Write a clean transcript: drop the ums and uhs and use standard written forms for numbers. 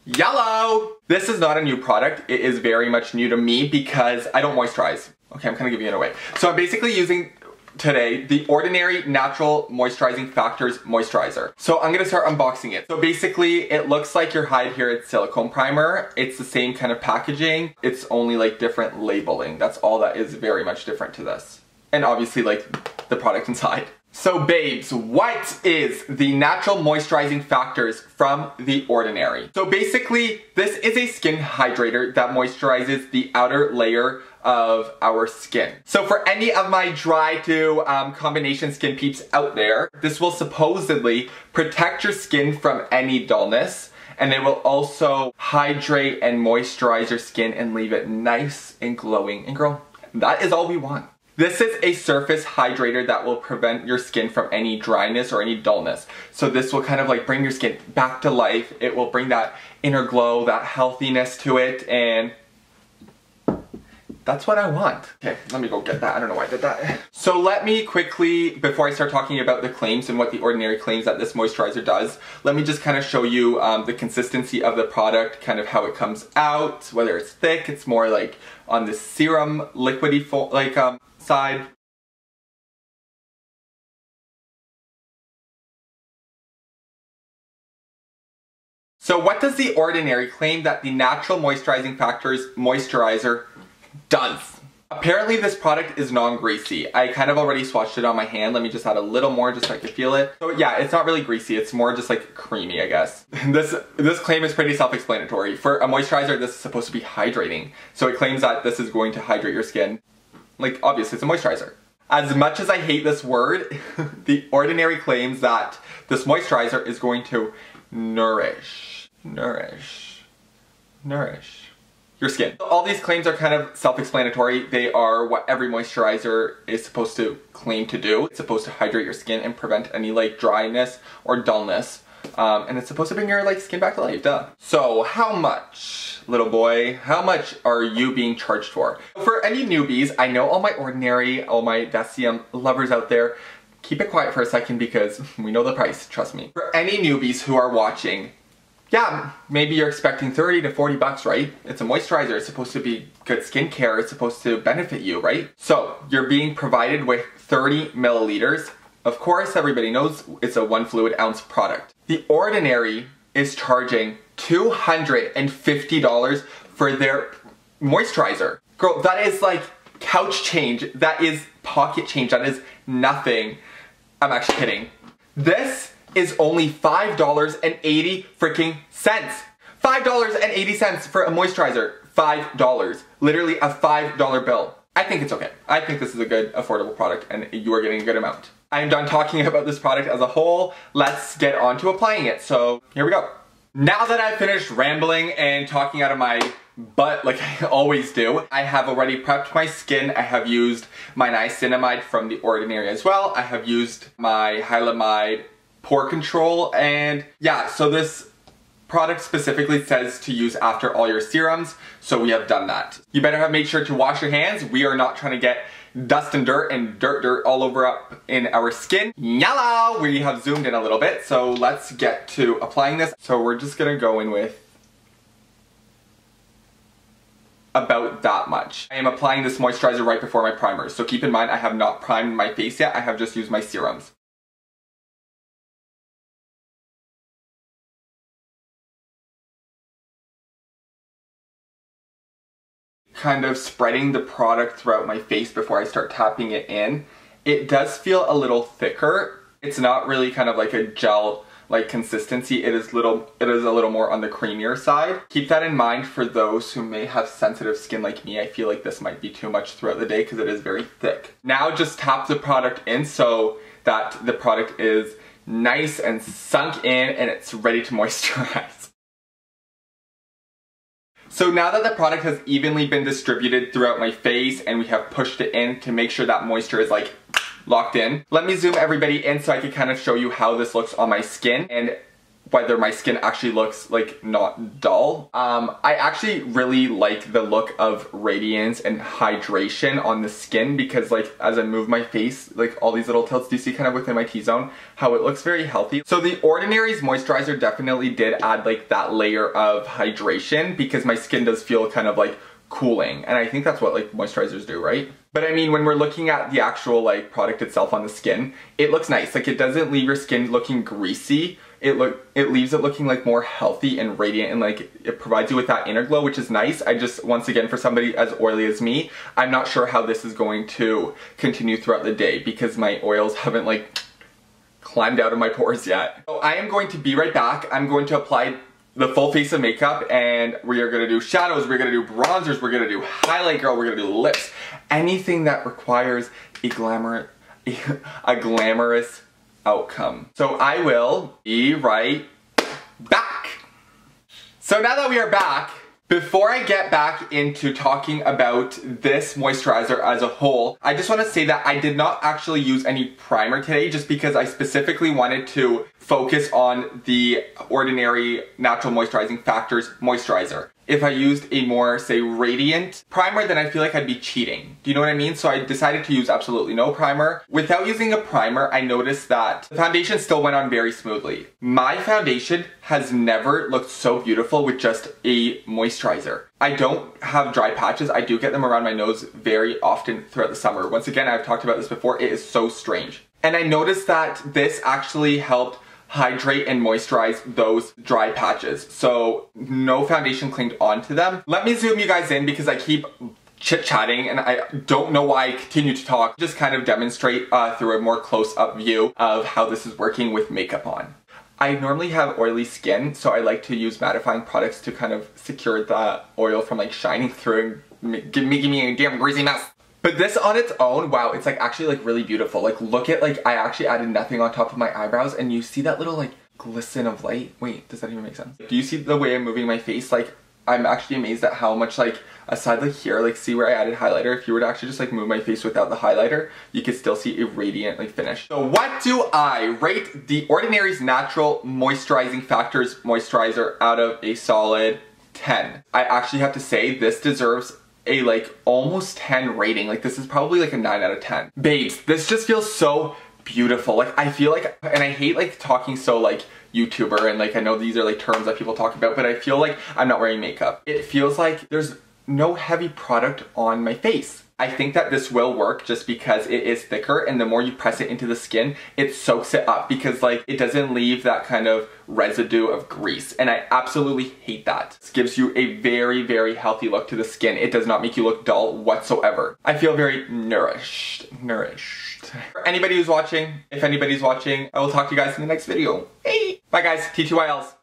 Yellow! This is not a new product. It is very much new to me because I don't moisturize. Okay, I'm kind of giving it away. So I'm basically using today the Ordinary Natural Moisturizing Factors Moisturizer. So I'm gonna start unboxing it. So basically it looks like your Hide Here It's silicone primer. It's the same kind of packaging. It's only like different labeling. That's all that is very much different to this. And obviously like the product inside. So babes, what is the Natural Moisturizing Factors from The Ordinary? So basically, this is a skin hydrator that moisturizes the outer layer of our skin. So for any of my dry to combination skin peeps out there, this will supposedly protect your skin from any dullness, and it will also hydrate and moisturize your skin and leave it nice and glowing. And girl, that is all we want. This is a surface hydrator that will prevent your skin from any dryness or any dullness. So this will kind of like bring your skin back to life. It will bring that inner glow, that healthiness to it, and that's what I want. Okay, let me go get that. I don't know why I did that. So let me quickly, before I start talking about the claims and what The Ordinary claims that this moisturizer does, let me just kind of show you the consistency of the product, kind of how it comes out, whether it's thick, it's more like on the serum liquidy side. So what does The Ordinary claim that the Natural Moisturizing Factors Moisturizer does? Apparently this product is non-greasy. I kind of already swatched it on my hand. Let me just add a little more just so I can feel it. So yeah, it's not really greasy. It's more just like creamy, I guess. This claim is pretty self-explanatory. For a moisturizer, this is supposed to be hydrating. So it claims that this is going to hydrate your skin. Like, obviously it's a moisturizer. As much as I hate this word, The Ordinary claims that this moisturizer is going to nourish your skin. All these claims are kind of self-explanatory. They are what every moisturizer is supposed to claim to do. It's supposed to hydrate your skin and prevent any like dryness or dullness. And it's supposed to bring your like skin back to life, duh. So how much, little boy, how much are you being charged for? For any newbies, I know all my Ordinary, all my Deciem lovers out there, keep it quiet for a second because we know the price, trust me. For any newbies who are watching, yeah, maybe you're expecting 30 to 40 bucks, right? It's a moisturizer, it's supposed to be good skincare, it's supposed to benefit you, right? So you're being provided with 30 milliliters. Of course, everybody knows it's a 1 fluid ounce product. The Ordinary is charging $250 for their moisturizer. Girl, that is like couch change. That is pocket change. That is nothing. I'm actually kidding. This is only $5.80 freaking cents. $5.80 for a moisturizer. $5. Literally a $5 bill. I think it's okay. I think this is a good, affordable product and you are getting a good amount. I'm done talking about this product as a whole. Let's get on to applying it. So here we go. Now that I've finished rambling and talking out of my butt like I always do, I have already prepped my skin. I have used my niacinamide from The Ordinary as well. I have used my Hylamide pore control, and yeah, so this product specifically says to use after all your serums, so we have done that. You better have made sure to wash your hands. We are not trying to get dust and dirt all over up in our skin. Yellow! We have zoomed in a little bit, so let's get to applying this. So we're just gonna go in with about that much. I am applying this moisturizer right before my primer, so keep in mind I have not primed my face yet, I have just used my serums. Kind of spreading the product throughout my face before I start tapping it in. It does feel a little thicker. It's not really kind of like a gel like consistency. It is a little more on the creamier side. Keep that in mind for those who may have sensitive skin like me. I feel like this might be too much throughout the day because it is very thick. Now just tap the product in so that the product is nice and sunk in and it's ready to moisturize. So now that the product has evenly been distributed throughout my face and we have pushed it in to make sure that moisture is like locked in, let me zoom everybody in so I can kind of show you how this looks on my skin. And whether my skin actually looks like not dull. I actually really like the look of radiance and hydration on the skin because like as I move my face, like all these little tilts, do you see kind of within my T-zone how it looks very healthy? So the Ordinary's moisturizer definitely did add like that layer of hydration because my skin does feel kind of like cooling, and I think that's what like moisturizers do, right? But I mean, when we're looking at the actual like product itself on the skin, it looks nice. Like it doesn't leave your skin looking greasy. It leaves it looking like more healthy and radiant, and like it provides you with that inner glow, which is nice. I just, once again, for somebody as oily as me, I'm not sure how this is going to continue throughout the day because my oils haven't like climbed out of my pores yet. So I am going to be right back. I'm going to apply the full face of makeup, and we are gonna do shadows, we're gonna do bronzers, we're gonna do highlight, girl, we're gonna do lips. Anything that requires a glamorous outcome. So I will be right back. So now that we are back, before I get back into talking about this moisturizer as a whole, I just want to say that I did not actually use any primer today just because I specifically wanted to focus on the Ordinary Natural Moisturizing Factors moisturizer. If I used a more, say, radiant primer, then I feel like I'd be cheating. Do you know what I mean? So I decided to use absolutely no primer. Without using a primer, I noticed that the foundation still went on very smoothly. My foundation has never looked so beautiful with just a moisturizer. I don't have dry patches. I do get them around my nose very often throughout the summer. Once again, I've talked about this before. It is so strange. And I noticed that this actually helped hydrate and moisturize those dry patches. So no foundation clinged onto them. Let me zoom you guys in because I keep chit-chatting and I don't know why I continue to talk. Just kind of demonstrate through a more close-up view of how this is working with makeup on. I normally have oily skin, so I like to use mattifying products to kind of secure the oil from like shining through and making me a damn greasy mess. But this on its own, wow, it's like actually like really beautiful. Like look at, like I actually added nothing on top of my eyebrows and you see that little like glisten of light. Wait, does that even make sense? Do you see the way I'm moving my face? Like I'm actually amazed at how much, like aside like here, like see where I added highlighter? If you were to actually just like move my face without the highlighter, you could still see a radiant like finish. So what do I rate the Ordinary's Natural Moisturizing Factors moisturizer out of a solid 10? I actually have to say this deserves a like almost 10 rating. Like this is probably like a 9 out of 10. Babes, this just feels so beautiful. Like I feel like, and I hate like talking so like YouTuber, and like I know these are like terms that people talk about, but I feel like I'm not wearing makeup. It feels like there's no heavy product on my face. I think that this will work just because it is thicker, and the more you press it into the skin, it soaks it up because like it doesn't leave that kind of residue of grease, and I absolutely hate that. This gives you a very, very healthy look to the skin. It does not make you look dull whatsoever. I feel very nourished. For anybody who's watching, if anybody's watching, I will talk to you guys in the next video. Hey! Bye guys, TTYLs.